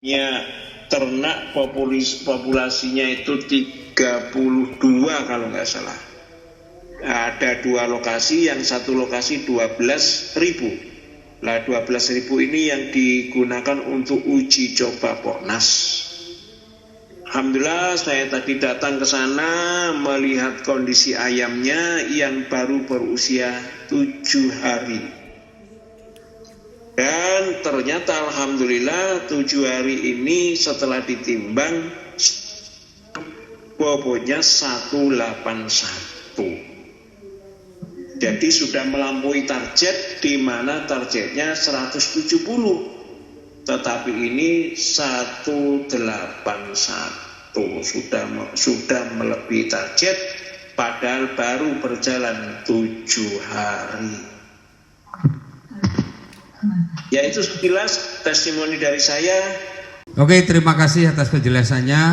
Ya, ternak populasinya itu 32 kalau nggak salah. Ada 2 lokasi, yang satu lokasi 12.000. Lah 12.000 ini yang digunakan untuk uji coba Pornas. Alhamdulillah saya tadi datang ke sana melihat kondisi ayamnya yang baru berusia 7 hari. Dan ternyata alhamdulillah 7 hari ini setelah ditimbang bobotnya 181. Jadi sudah melampaui target, di mana targetnya 170. Tetapi ini 181 sudah melebihi target, padahal baru berjalan 7 hari. Ya, itu sekilas testimoni dari saya. Oke, terima kasih atas penjelasannya,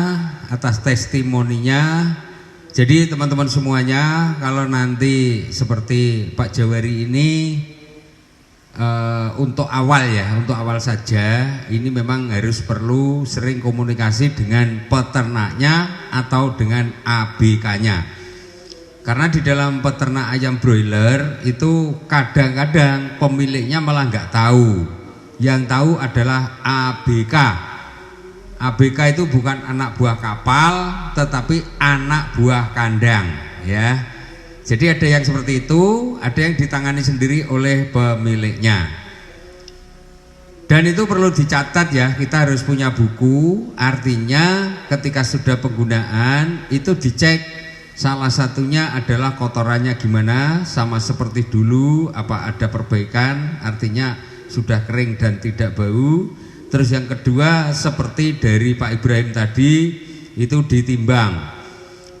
atas testimoninya. Jadi teman-teman semuanya, kalau nanti seperti Pak Jawari ini untuk awal saja, ini memang harus perlu sering komunikasi dengan peternaknya atau dengan ABK-nya. Karena di dalam peternak ayam broiler itu kadang-kadang pemiliknya malah nggak tahu. Yang tahu adalah ABK. ABK itu bukan anak buah kapal, tetapi anak buah kandang, ya. Jadi ada yang seperti itu, ada yang ditangani sendiri oleh pemiliknya. Dan itu perlu dicatat ya, kita harus punya buku. Artinya ketika sudah penggunaan itu dicek. Salah satunya adalah kotorannya gimana, sama seperti dulu, apa ada perbaikan, artinya sudah kering dan tidak bau. Terus yang kedua, seperti dari Pak Ibrahim tadi, itu ditimbang.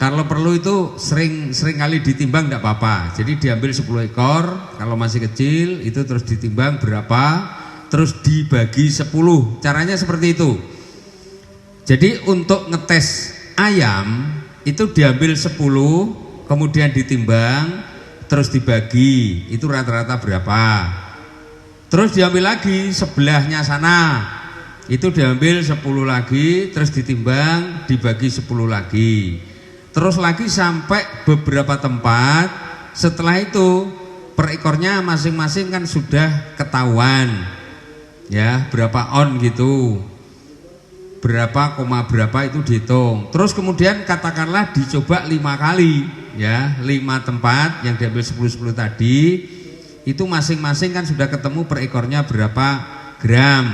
Kalau perlu itu sering kali ditimbang tidak apa-apa. Jadi diambil 10 ekor, kalau masih kecil itu terus ditimbang berapa, terus dibagi 10. Caranya seperti itu. Jadi untuk ngetes ayam itu diambil 10, kemudian ditimbang, terus dibagi, itu rata-rata berapa. Terus diambil lagi sebelahnya sana, itu diambil 10 lagi, terus ditimbang, dibagi 10 lagi. Terus lagi sampai beberapa tempat. Setelah itu per ekornya masing-masing kan sudah ketahuan, ya berapa on gitu, berapa koma berapa itu dihitung. Terus kemudian katakanlah dicoba 5 kali, ya 5 tempat yang diambil 10 tadi, itu masing-masing kan sudah ketemu per ekornya berapa gram.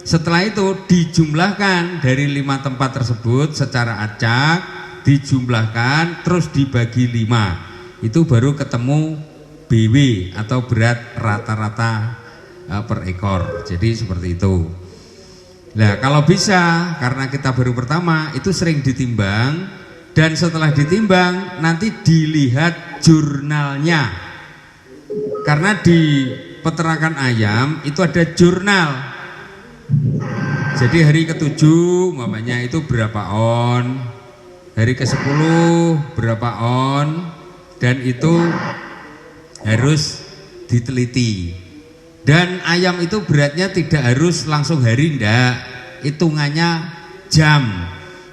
Setelah itu dijumlahkan dari 5 tempat tersebut secara acak, dijumlahkan terus dibagi 5, itu baru ketemu BW atau berat rata-rata per ekor. Jadi seperti itu. Nah kalau bisa, karena kita baru pertama, itu sering ditimbang. Dan setelah ditimbang nanti dilihat jurnalnya. Karena di peternakan ayam itu ada jurnal. Jadi hari ke-7 umpamanya itu berapa on, hari ke-10 berapa on, dan itu harus diteliti. Dan ayam itu beratnya tidak harus langsung hari, enggak, hitungannya jam.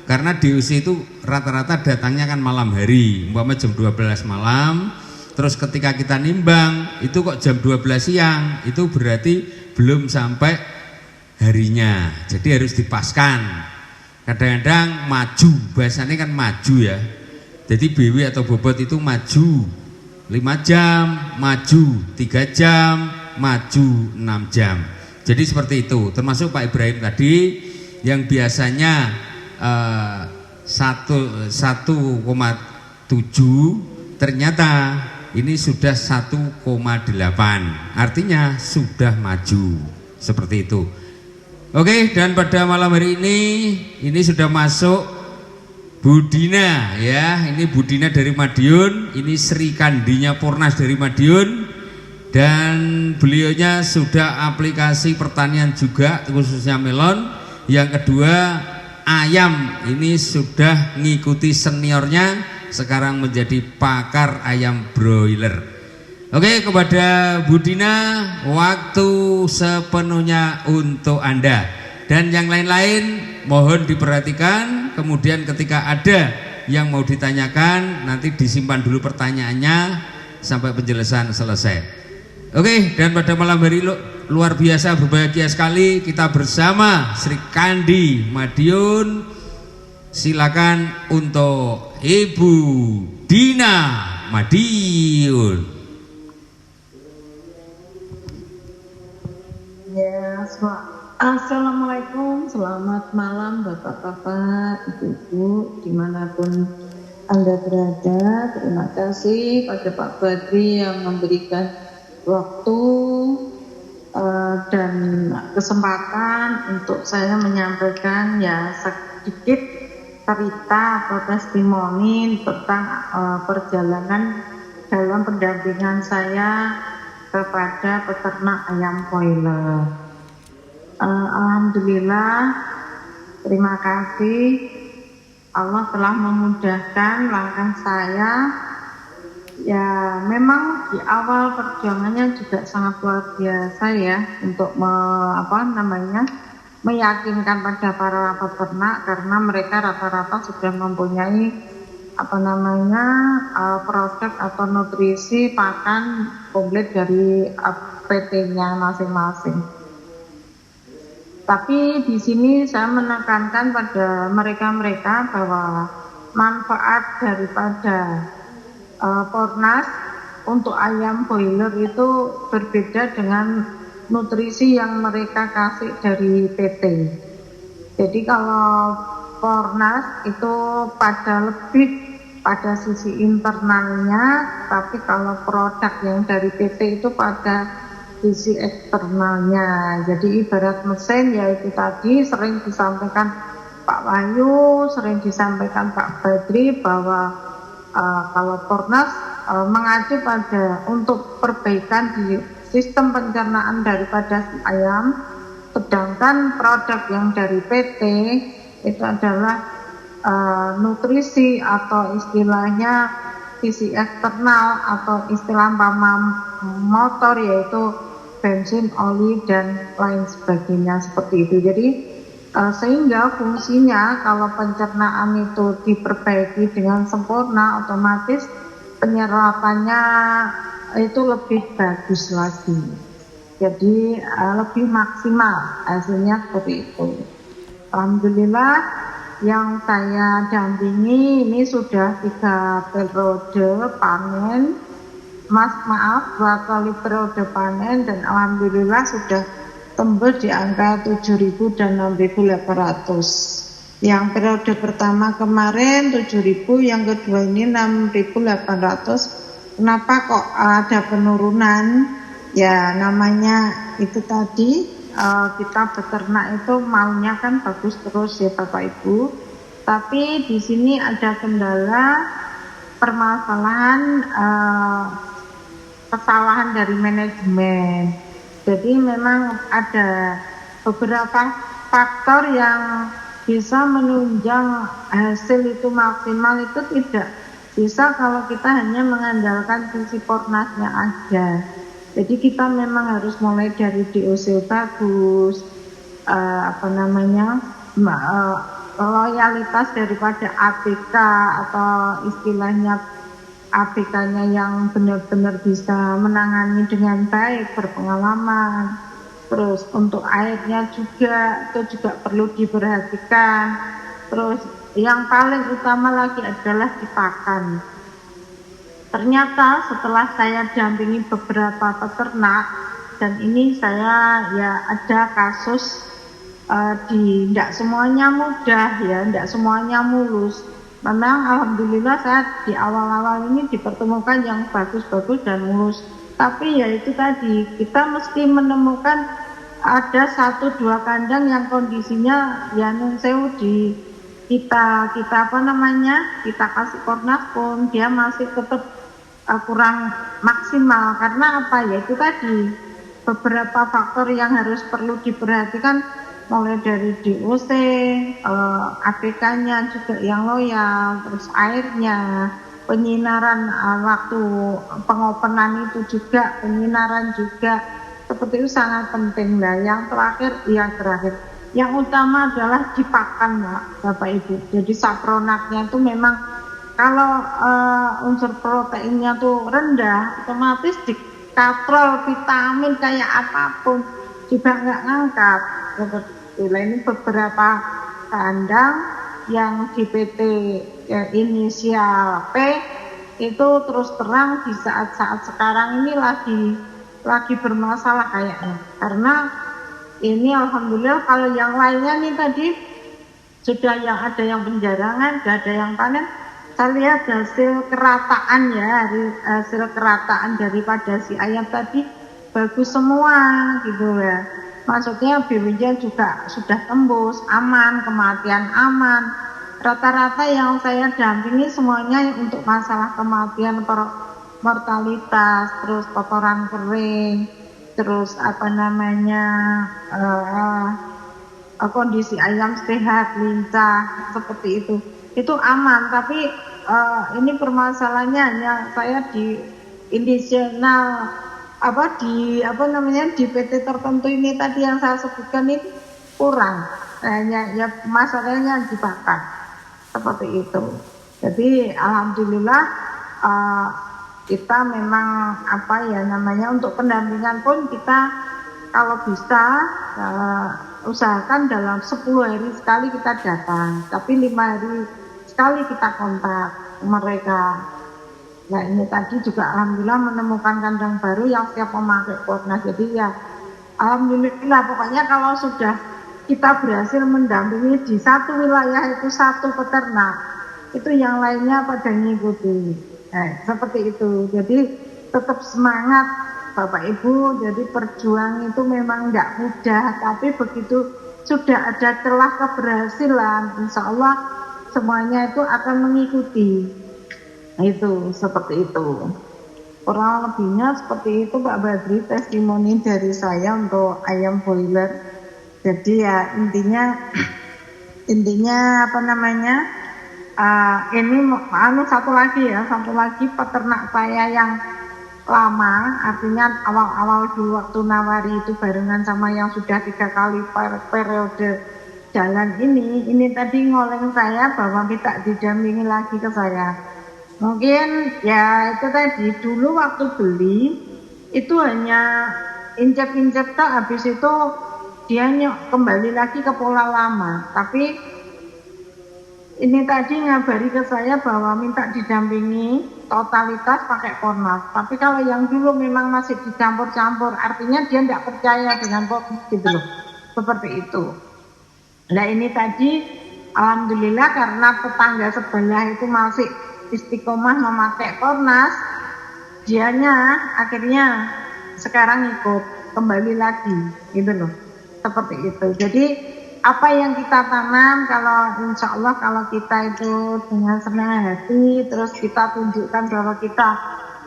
Karena DOC itu rata-rata datangnya kan malam hari, umpama jam 12 malam. Terus ketika kita nimbang itu kok jam 12 siang, itu berarti belum sampai harinya. Jadi harus dipaskan. Kadang-kadang maju, bahasanya kan maju ya. Jadi BW atau bobot itu maju 5 jam, maju 3 jam, maju 6 jam. Jadi seperti itu. Termasuk Pak Ibrahim tadi yang biasanya 1,7 ternyata ini sudah 1,8. Artinya sudah maju. Seperti itu. Oke, dan pada malam hari ini sudah masuk Budina ya. Ini Budina dari Madiun, ini Sri Kandinya Pornas dari Madiun. Dan beliaunya sudah aplikasi pertanian juga, khususnya melon. Yang kedua ayam, ini sudah ngikuti seniornya, sekarang menjadi pakar ayam broiler. Oke, kepada Budina, waktu sepenuhnya untuk Anda. Dan yang lain-lain mohon diperhatikan, kemudian ketika ada yang mau ditanyakan nanti disimpan dulu pertanyaannya sampai penjelasan selesai. Oke, dan pada malam hari luar biasa berbahagia sekali kita bersama Sri Kandi Madiun. Silakan untuk Ibu Dina Madiun. Ya, assalamualaikum, selamat malam Bapak-Bapak, Ibu-Ibu, dimanapun Anda berada. Terima kasih pada Pak Badri yang memberikan waktu dan kesempatan untuk saya menyampaikan ya sedikit cerita atau testimoni tentang perjalanan dalam pendampingan saya kepada peternak ayam broiler. Alhamdulillah, terima kasih Allah telah memudahkan langkah saya. Ya, memang di awal perjuangannya juga sangat luar biasa ya untuk meyakinkan pada para peternak, karena mereka rata-rata sudah mempunyai produk atau nutrisi pakan komplit dari PT-nya masing-masing. Tapi di sini saya menekankan pada mereka-mereka bahwa manfaat daripada Pornas untuk ayam broiler itu berbeda dengan nutrisi yang mereka kasih dari PT. Jadi kalau Pornas itu pada sisi internalnya, tapi kalau produk yang dari PT itu pada sisi eksternalnya. Jadi ibarat mesin, yaitu tadi sering disampaikan Pak Wahyu, sering disampaikan Pak Badri bahwa kalau Pornas mengacu pada untuk perbaikan di sistem pencernaan daripada si ayam, sedangkan produk yang dari PT itu adalah nutrisi atau istilahnya sisi eksternal atau istilah motor, yaitu bensin, oli, dan lain sebagainya seperti itu. Jadi sehingga fungsinya kalau pencernaan itu diperbaiki dengan sempurna, otomatis penyerapannya itu lebih bagus lagi. Jadi lebih maksimal hasilnya seperti itu. Alhamdulillah, yang saya dampingi ini sudah 3 periode panen, 2 kali periode panen, dan alhamdulillah sudah tembus di angka 7.000 dan 6.800. Yang periode pertama kemarin 7.000, yang kedua ini 6.800. Kenapa kok ada penurunan? Ya namanya itu tadi, kita beternak itu maunya kan bagus terus ya Bapak Ibu. Tapi di sini ada kendala, permasalahan kesalahan dari manajemen. Jadi memang ada beberapa faktor yang bisa menunjang hasil itu maksimal, itu tidak bisa kalau kita hanya mengandalkan sisi Pornasnya aja. Jadi kita memang harus mulai dari DOC bagus, loyalitas daripada ABK atau istilahnya ABK-nya yang benar-benar bisa menangani dengan baik, berpengalaman. Terus untuk airnya juga itu juga perlu diperhatikan. Terus yang paling utama lagi adalah di pakan. Ternyata setelah saya dampingi beberapa peternak, dan ini saya ya ada kasus tidak semuanya mudah ya, tidak semuanya mulus. Memang alhamdulillah saya di awal-awal ini dipertemukan yang bagus-bagus dan mulus. Tapi ya itu tadi, kita mesti menemukan ada 1-2 kandang yang kondisinya ya non-sewu di kita kasih Pornas pun dia masih tetap kurang maksimal. Karena apa ya, itu tadi beberapa faktor yang harus perlu diperhatikan, mulai dari DOC, APK-nya juga yang loyal, terus airnya, penyinaran waktu pengopenan itu juga, penyinaran juga, seperti itu sangat penting. Nah yang terakhir, yang utama adalah dipakan, Bapak Ibu. Jadi sapronaknya itu memang kalau unsur proteinnya tuh rendah, otomatis dikatrol vitamin kayak apapun juga nggak ngangkat. Ini beberapa kandang yang di PT inisial P itu terus terang di saat-saat sekarang ini lagi bermasalah kayaknya, karena ini alhamdulillah kalau yang lainnya nih tadi sudah yang ada yang penjarangan, sudah ada yang panen. Saya lihat hasil kerataan hasil kerataan daripada si ayam tadi bagus semua gitu ya. Maksudnya BW-nya juga sudah tembus, aman, kematian aman. Rata-rata yang saya dampingi semuanya untuk masalah kematian, mortalitas, terus kotoran kering, terus kondisi ayam sehat, lincah, seperti itu aman. Tapi ini permasalahannya hanya saya di individual di PT tertentu ini tadi yang saya sebutkan ini kurang, hanya ya masalahnya dibakar seperti itu. Jadi alhamdulillah kita memang untuk pendampingan pun kita kalau bisa usahakan dalam 10 hari sekali kita datang, tapi 5 hari sekali kita kontak mereka. Nah ini tadi juga alhamdulillah menemukan kandang baru yang siap memakai Pornas. Jadi ya alhamdulillah, pokoknya kalau sudah kita berhasil mendampingi di satu wilayah itu satu peternak, itu yang lainnya pada ngikuti. Seperti itu. Jadi tetap semangat Bapak Ibu. Jadi perjuangan itu memang nggak mudah, tapi begitu sudah ada celah keberhasilan, insya Allah semuanya itu akan mengikuti. Itu seperti itu. Kurang lebihnya seperti itu Pak Badri, testimoni dari saya untuk ayam boiler. Jadi ya intinya ini satu lagi peternak saya yang lama, artinya awal-awal dulu waktu nawari itu barengan sama yang sudah 3 kali periode jalan ini tadi ngoleng saya bahwa minta didampingi lagi ke saya. Mungkin ya itu tadi dulu waktu beli itu hanya injek-injek tak, habis itu dia kembali lagi ke pola lama. Tapi ini tadi ngabari ke saya bahwa minta didampingi totalitas pakai Pornas. Tapi kalau yang dulu memang masih dicampur-campur, artinya dia tidak percaya dengan Pornas gitu loh. Seperti itu. Nah ini tadi alhamdulillah karena tetangga sebelah itu masih istiqomah memakai Pornas, dianya akhirnya sekarang ikut kembali lagi gitu loh. Seperti itu. Jadi apa yang kita tanam, kalau insya Allah kalau kita itu dengan senang hati, terus kita tunjukkan bahwa kita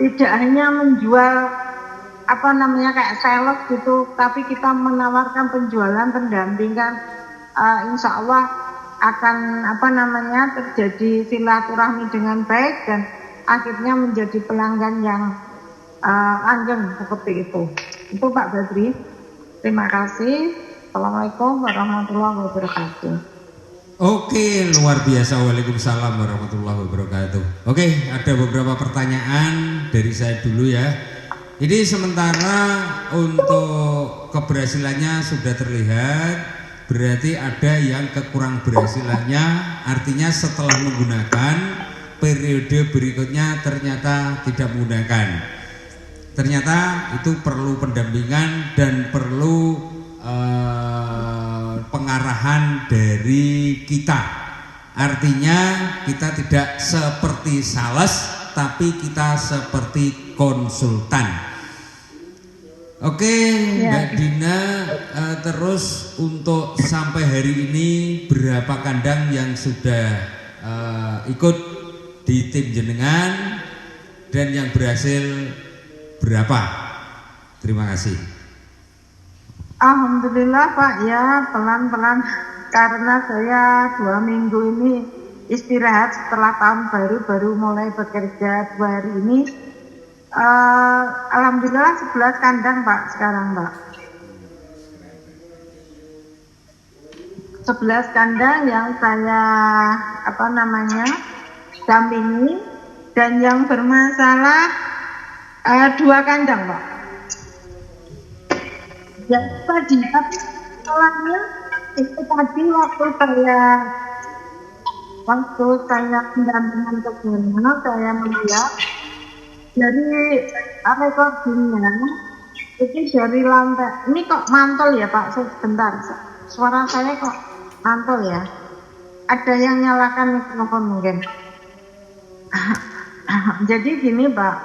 tidak hanya menjual kayak sales gitu, tapi kita menawarkan penjualan pendampingan, insya Allah akan terjadi silaturahmi dengan baik dan akhirnya menjadi pelanggan yang langgeng seperti itu. Itu Pak Badri. Terima kasih. Assalamualaikum warahmatullahi wabarakatuh. Oke, luar biasa. Waalaikumsalam warahmatullahi wabarakatuh. Oke, ada beberapa pertanyaan dari saya dulu ya. Ini sementara untuk keberhasilannya sudah terlihat, berarti ada yang kekurang berhasilannya, artinya setelah menggunakan periode berikutnya ternyata tidak menggunakan. Ternyata itu perlu pendampingan dan perlu pengarahan dari kita. Artinya kita tidak seperti sales, tapi kita seperti konsultan. Oke, Mbak Dina, terus untuk sampai hari ini berapa kandang yang sudah ikut di tim jenengan dan yang berhasil berapa? Terima kasih. Alhamdulillah Pak, ya pelan-pelan karena saya 2 minggu ini istirahat setelah tahun baru mulai bekerja 2 hari ini. Alhamdulillah 11 kandang Pak sekarang Pak. 11 kandang yang saya dampingi, dan yang bermasalah 2 kandang, Pak. Ya tadi, tapi soalnya itu tadi waktu saya pendampingan ke sana, saya melihat dari recordingnya itu dari lantai. Ini kok mantul ya Pak? Sebentar, suara saya kok mantul ya? Ada yang nyalakan mikrofon mungkin. Jadi gini Pak,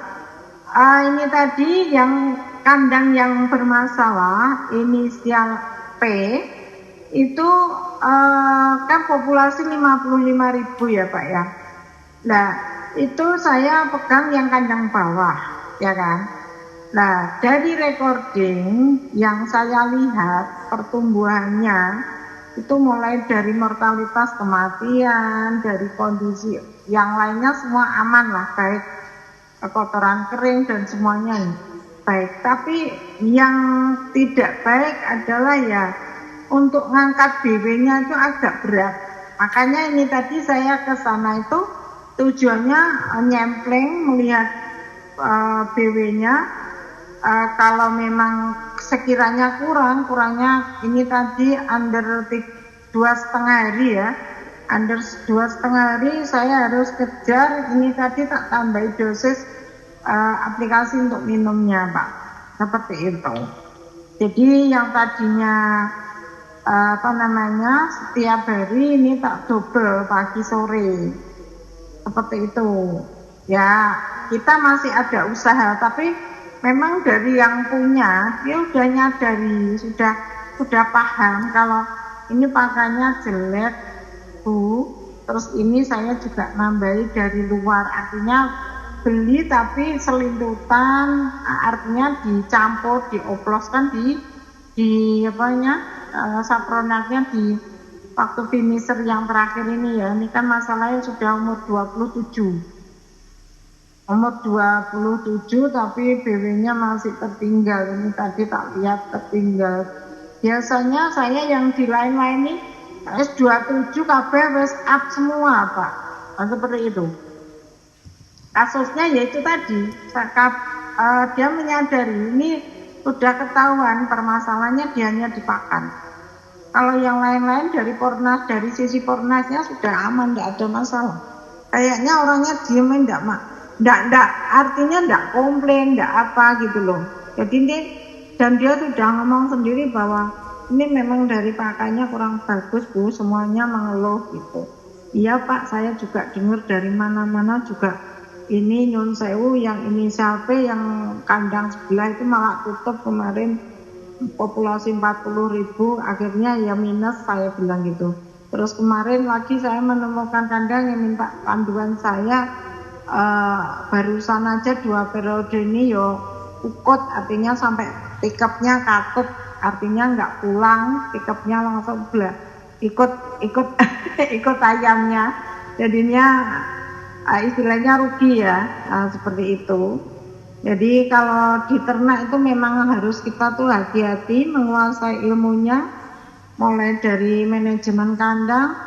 ini tadi yang kandang yang bermasalah inisial P itu kan populasi 55.000 ya Pak ya. Nah itu saya pegang yang kandang bawah ya kan. Nah dari recording yang saya lihat pertumbuhannya itu mulai dari mortalitas kematian, dari kondisi yang lainnya semua aman lah, baik kotoran kering dan semuanya baik. Tapi yang tidak baik adalah ya untuk ngangkat BW-nya itu agak berat. Makanya ini tadi saya ke sana itu tujuannya nyempleng melihat BW-nya. Kalau memang sekiranya kurangnya ini tadi under 2,5 hari ya, under 2,5 hari saya harus kejar ini tadi tak tambahi dosis aplikasi untuk minumnya Pak, seperti itu. Jadi yang tadinya setiap hari ini tak double pagi sore, seperti itu ya. Kita masih ada usaha, tapi memang dari yang punya dia udah nyadari, sudah paham kalau ini pakannya jelek Bu, terus ini saya juga nambahi dari luar, artinya beli tapi selintutan, artinya dicampur, dioploskan di sapronaknya di waktu finisher yang terakhir ini ya. Ini kan masalahnya sudah umur 27 tapi BW-nya masih tertinggal. Ini tadi tak lihat tertinggal. Biasanya saya yang di lain-lain ini S27 KB wes up semua Pak. Nah, seperti itu. Kasusnya yaitu tadi dia menyadari ini sudah ketahuan permasalahannya, dia hanya dipakan. Kalau yang lain-lain dari sisi Pornasnya sudah aman, tidak ada masalah. Kayaknya orangnya diem enggak, artinya enggak komplain, enggak apa gitu loh. Jadi dan dia sudah ngomong sendiri bahwa ini memang dari pakannya kurang bagus Bu, semuanya mengeluh gitu. Iya Pak, saya juga dengar dari mana-mana juga ini Nyun Sewu yang inisial P yang kandang sebelah itu malah tutup kemarin, populasi 40.000, akhirnya ya minus, saya bilang gitu. Terus kemarin lagi saya menemukan kandang yang minta panduan saya, barusan aja 2 periode ini yo ukut, artinya sampai pickupnya katut, artinya nggak pulang, pickupnya langsung ikut ayamnya, jadinya istilahnya rugi ya, seperti itu. Jadi kalau di ternak itu memang harus kita tuh hati-hati menguasai ilmunya, mulai dari manajemen kandang,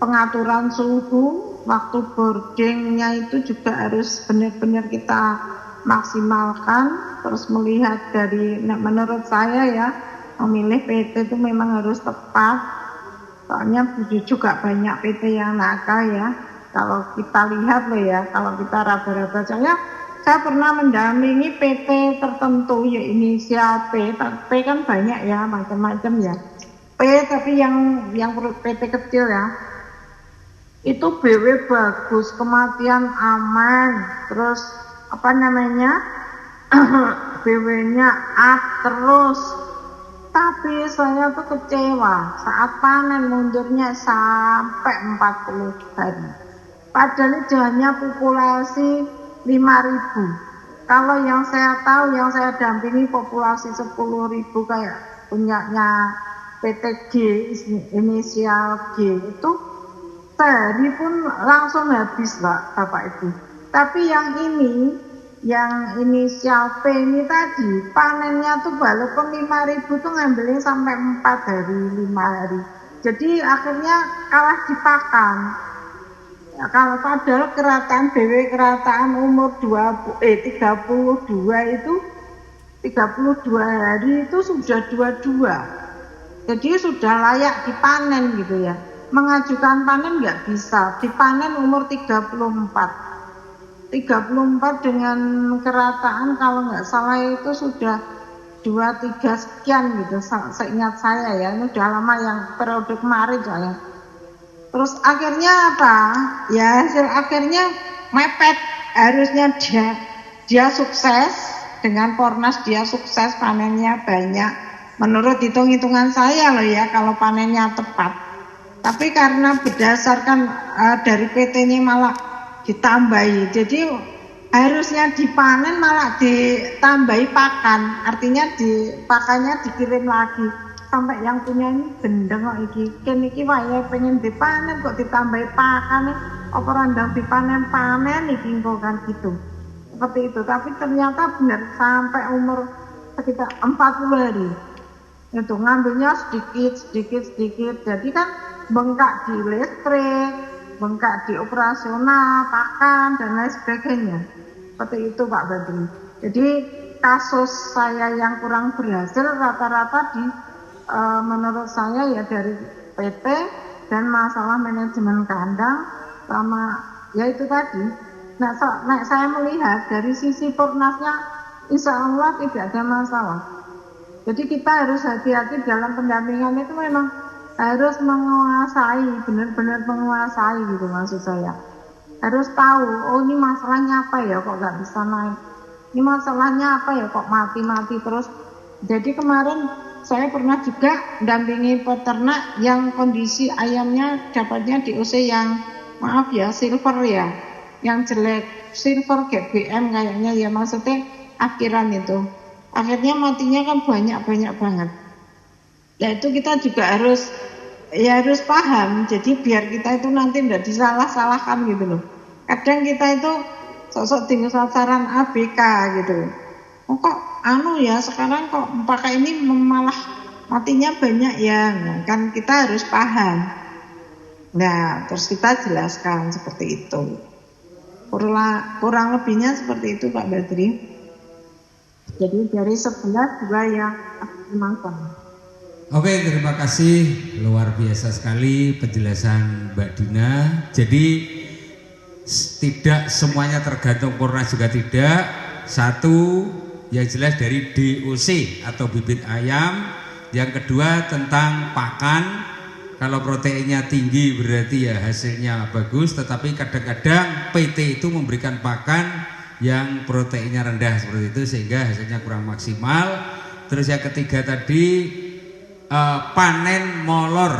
pengaturan suhu, waktu boardingnya itu juga harus benar-benar kita maksimalkan. Terus melihat dari, menurut saya ya, memilih PT itu memang harus tepat, soalnya juga banyak PT yang nakal ya. Kalau kita lihat loh ya, kalau kita raba-raba, saya pernah mendampingi PT tertentu ya inisial P kan banyak ya, macam-macam ya P, tapi yang PT kecil ya, itu BW bagus, kematian aman, terus BW-nya up terus. Tapi saya tuh kecewa saat panen mundurnya sampai 40 hari. Padahal itu hanya populasi 5.000. Kalau yang saya tahu, yang saya dampingi populasi 10.000 kayak punyanya PTG inisial G itu sehari pun langsung habis Bapak Ibu. Tapi yang ini, yang inisial P ini tadi, panennya tuh walaupun 5.000 tuh ngambilnya sampai 4 hari, 5 hari. Jadi akhirnya kalah di pakan. Ya, kalau padahal kerataan BW kerataan umur 32 itu 32 hari itu sudah 22. Jadi sudah layak dipanen gitu ya. Mengajukan panen nggak bisa, dipanen umur 34 dengan kerataan kalau nggak salah itu sudah 23 sekian gitu, seingat saya ya, ini udah lama yang periode kemarin soalnya. Terus akhirnya apa? Ya hasil akhirnya mepet, harusnya dia sukses dengan Pornas, dia sukses panennya banyak menurut hitung-hitungan saya loh ya kalau panennya tepat. Tapi karena berdasarkan dari PT-nya malah ditambahi, jadi harusnya dipanen malah ditambahi pakan, artinya pakannya dikirim lagi. Sampai yang punya ini gendeng kok iki wae pengen dipanen kok ditambahi pakan, apa randang dipanen iki kan gitu. Seperti itu, tapi ternyata benar sampai umur sekitar 40 hari. Itu ngambilnya sedikit. Jadi kan bengkak di listrik, bengkak di operasional, pakan dan lain sebagainya. Seperti itu Pak Badri. Jadi kasus saya yang kurang berhasil rata-rata menurut saya ya dari PT dan masalah manajemen kandang sama ya itu tadi. Nah saya melihat dari sisi Pornasnya insya Allah tidak ada masalah. Jadi kita harus hati-hati dalam pendampingan itu, memang harus menguasai, benar-benar menguasai gitu maksud saya. Harus tahu, oh ini masalahnya apa ya kok nggak bisa naik, ini masalahnya apa ya kok mati terus. Jadi kemarin saya pernah juga dampingi peternak yang kondisi ayamnya dapatnya di UC yang maaf ya silver ya, yang jelek, silver GBM kayaknya ya, maksudnya akhiran itu. Akhirnya matinya kan banyak banget. Nah itu kita juga harus paham, jadi biar kita itu nanti tidak disalah-salahkan gitu loh. Kadang kita itu sosok tinggal sasaran ABK gitu. Oh kok ya sekarang kok pakai ini malah matinya banyak ya, nah, kan kita harus paham. Nah terus kita jelaskan seperti itu. Kurang lebihnya seperti itu Pak Badri. Jadi dari 11 juga yang dimakan. Oke, terima kasih, luar biasa sekali penjelasan Mbak Dina. Jadi tidak semuanya tergantung Pornas juga tidak. Satu yang jelas dari DOC atau bibit ayam. Yang kedua tentang pakan. Kalau proteinnya tinggi berarti ya hasilnya bagus. Tetapi kadang-kadang PT itu memberikan pakan yang proteinnya rendah seperti itu sehingga hasilnya kurang maksimal. Terus yang ketiga tadi panen molor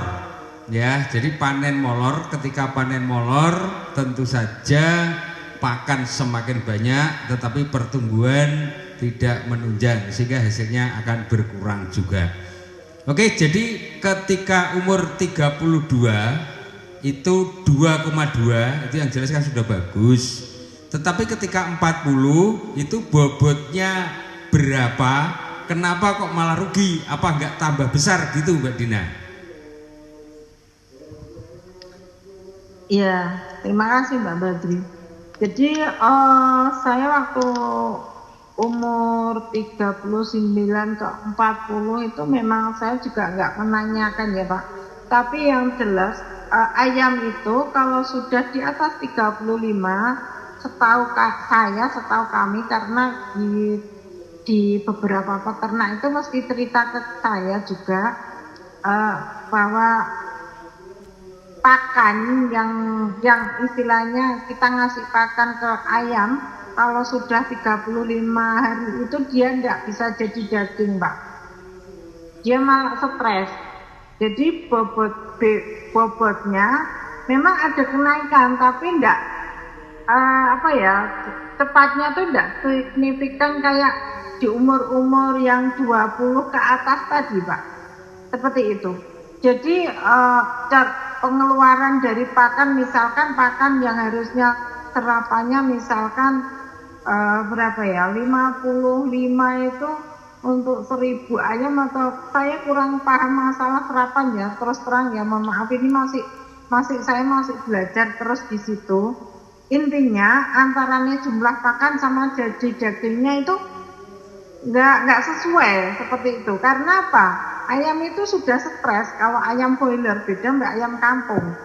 ya. Jadi panen molor, ketika panen molor tentu saja pakan semakin banyak tetapi pertumbuhan tidak menunjang sehingga hasilnya akan berkurang juga. Oke, jadi ketika umur 32 itu 2,2 itu yang jelas kan sudah bagus. Tetapi ketika 40 itu bobotnya berapa? Kenapa kok malah rugi? Apa enggak tambah besar gitu Mbak Dina? Iya, terima kasih Mbak Badri. Jadi saya waktu umur 39 ke 40 itu memang saya juga nggak menanyakan ya Pak. Tapi yang jelas ayam itu kalau sudah di atas 35, setahu kami karena di beberapa peternak itu mesti cerita ke saya juga bahwa pakan yang istilahnya kita ngasih pakan ke ayam kalau sudah 35 hari itu dia tidak bisa jadi daging Pak, dia malah stres. Jadi bobotnya memang ada kenaikan tapi tidak tepatnya tuh tidak signifikan kayak di umur-umur yang 20 ke atas tadi Pak, seperti itu. Jadi pengeluaran dari pakan, misalkan pakan yang harusnya serapannya misalkan berapa ya, 55 itu untuk 1000 ayam, atau saya kurang paham masalah serapan ya, terus terang ya, mohon maaf, ini saya masih belajar terus di situ. Intinya antaranya jumlah pakan sama jadi dagingnya itu nggak sesuai seperti itu. Karena apa? Ayam itu sudah stres. Kalau ayam boiler beda mbak ayam kampung.